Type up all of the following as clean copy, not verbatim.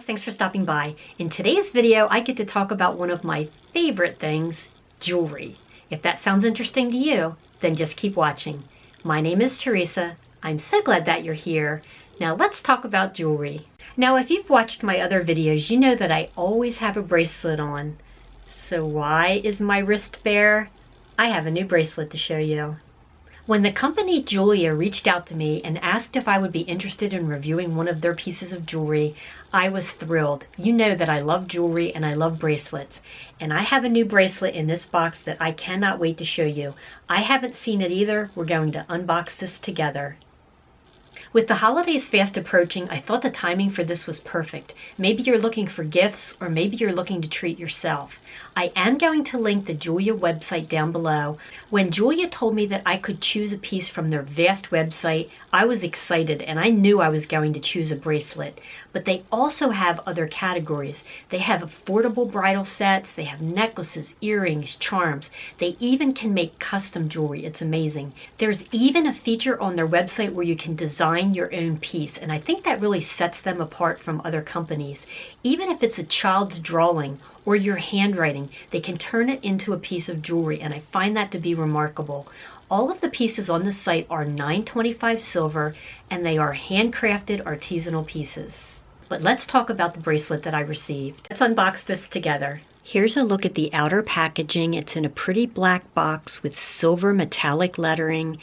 thanks for stopping by. In today's video, I get to talk about one of my favorite things, jewelry. If that sounds interesting to you, then just keep watching. My name is Teresa. I'm so glad that you're here. Now let's talk about jewelry. Now if you've watched my other videos, you know that I always have a bracelet on. So why is my wrist bare? I have a new bracelet to show you. When the company Jeulia reached out to me and asked if I would be interested in reviewing one of their pieces of jewelry, I was thrilled. You know that I love jewelry and I love bracelets. And I have a new bracelet in this box that I cannot wait to show you. I haven't seen it either. We're going to unbox this together. With the holidays fast approaching, I thought the timing for this was perfect. Maybe you're looking for gifts, or maybe you're looking to treat yourself. I am going to link the Jeulia website down below. When Jeulia told me that I could choose a piece from their vast website, I was excited and I knew I was going to choose a bracelet. But they also have other categories. They have affordable bridal sets, they have necklaces, earrings, charms. They even can make custom jewelry. It's amazing. There's even a feature on their website where you can design your own piece, and I think that really sets them apart from other companies. Even if it's a child's drawing or your handwriting, they can turn it into a piece of jewelry, and I find that to be remarkable. All of the pieces on the site are 925 silver, and they are handcrafted artisanal pieces. But let's talk about the bracelet that I received. Let's unbox this together. Here's a look at the outer packaging. It's in a pretty black box with silver metallic lettering.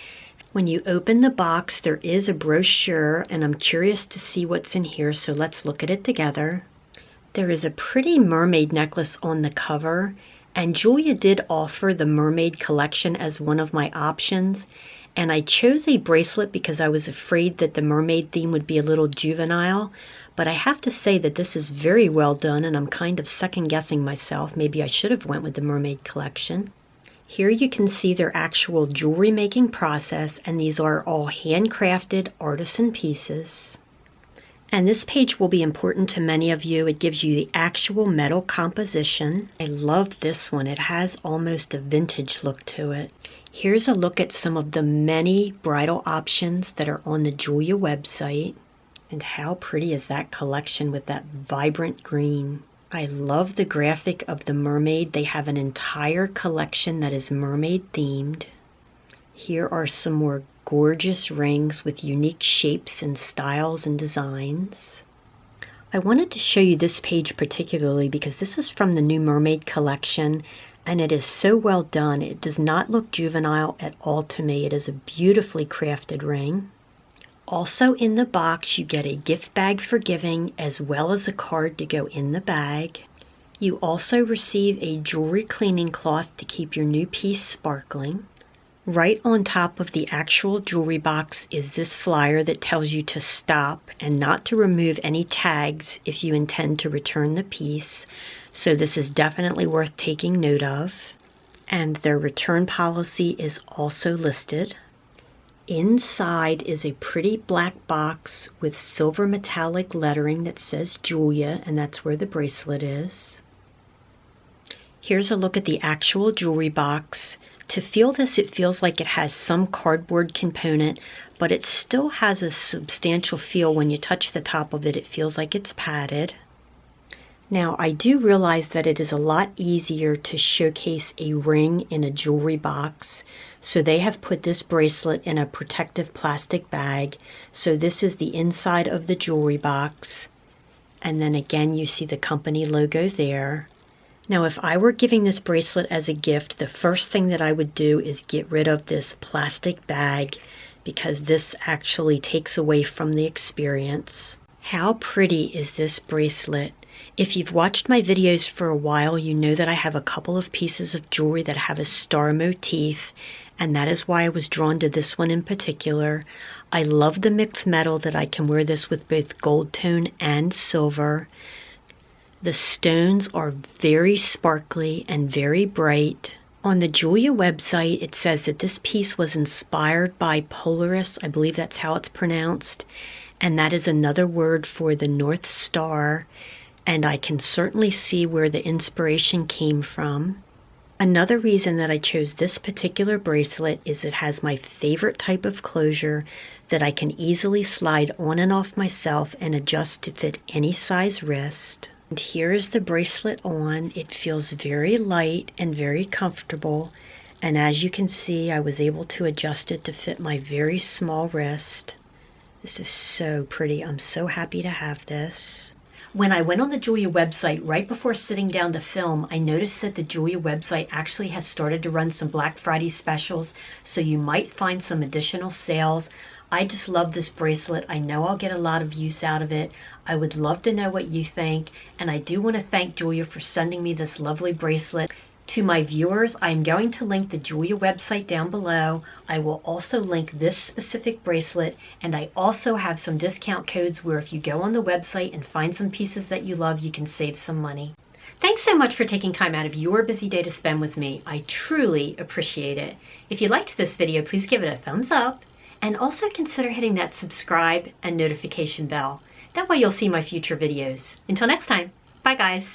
When you open the box, there is a brochure, and I'm curious to see what's in here, so let's look at it together. There is a pretty mermaid necklace on the cover, and Jeulia did offer the mermaid collection as one of my options, and I chose a bracelet because I was afraid that the mermaid theme would be a little juvenile, but I have to say that this is very well done, and I'm kind of second-guessing myself. Maybe I should have went with the mermaid collection. Here you can see their actual jewelry making process, and these are all handcrafted artisan pieces. And this page will be important to many of you. It gives you the actual metal composition. I love this one. It has almost a vintage look to it. Here's a look at some of the many bridal options that are on the Jeulia website. And how pretty is that collection with that vibrant green. I love the graphic of the mermaid. They have an entire collection that is mermaid themed. Here are some more gorgeous rings with unique shapes and styles and designs. I wanted to show you this page particularly because this is from the new mermaid collection, and it is so well done. It does not look juvenile at all to me. It is a beautifully crafted ring. Also in the box, you get a gift bag for giving as well as a card to go in the bag. You also receive a jewelry cleaning cloth to keep your new piece sparkling. Right on top of the actual jewelry box is this flyer that tells you to stop and not to remove any tags if you intend to return the piece. So this is definitely worth taking note of. And their return policy is also listed. Inside is a pretty black box with silver metallic lettering that says Jeulia, and that's where the bracelet is. Here's a look at the actual jewelry box. To feel this, it feels like it has some cardboard component, but it still has a substantial feel. When you touch the top of it, it feels like it's padded. Now, I do realize that it is a lot easier to showcase a ring in a jewelry box, so they have put this bracelet in a protective plastic bag. So this is the inside of the jewelry box, and then again you see the company logo there. Now, if I were giving this bracelet as a gift, the first thing that I would do is get rid of this plastic bag because this actually takes away from the experience. How pretty is this bracelet? If you've watched my videos for a while, you know that I have a couple of pieces of jewelry that have a star motif, and that is why I was drawn to this one in particular. I love the mixed metal that I can wear this with both gold tone and silver. The stones are very sparkly and very bright. On the Jeulia website, it says that this piece was inspired by Polaris. I believe that's how it's pronounced. And that is another word for the North Star. And I can certainly see where the inspiration came from. Another reason that I chose this particular bracelet is it has my favorite type of closure that I can easily slide on and off myself and adjust to fit any size wrist. And here is the bracelet on. It feels very light and very comfortable. And as you can see, I was able to adjust it to fit my very small wrist. This is so pretty. I'm so happy to have this. When I went on the Jeulia website right before sitting down to film, I noticed that the Jeulia website actually has started to run some Black Friday specials, so you might find some additional sales. I just love this bracelet. I know I'll get a lot of use out of it. I would love to know what you think, and I do want to thank Jeulia for sending me this lovely bracelet. To my viewers, I'm going to link the Jeulia website down below. I will also link this specific bracelet, and I also have some discount codes where if you go on the website and find some pieces that you love, you can save some money. Thanks so much for taking time out of your busy day to spend with me. I truly appreciate it. If you liked this video, please give it a thumbs up, and also consider hitting that subscribe and notification bell. That way you'll see my future videos. Until next time, bye guys.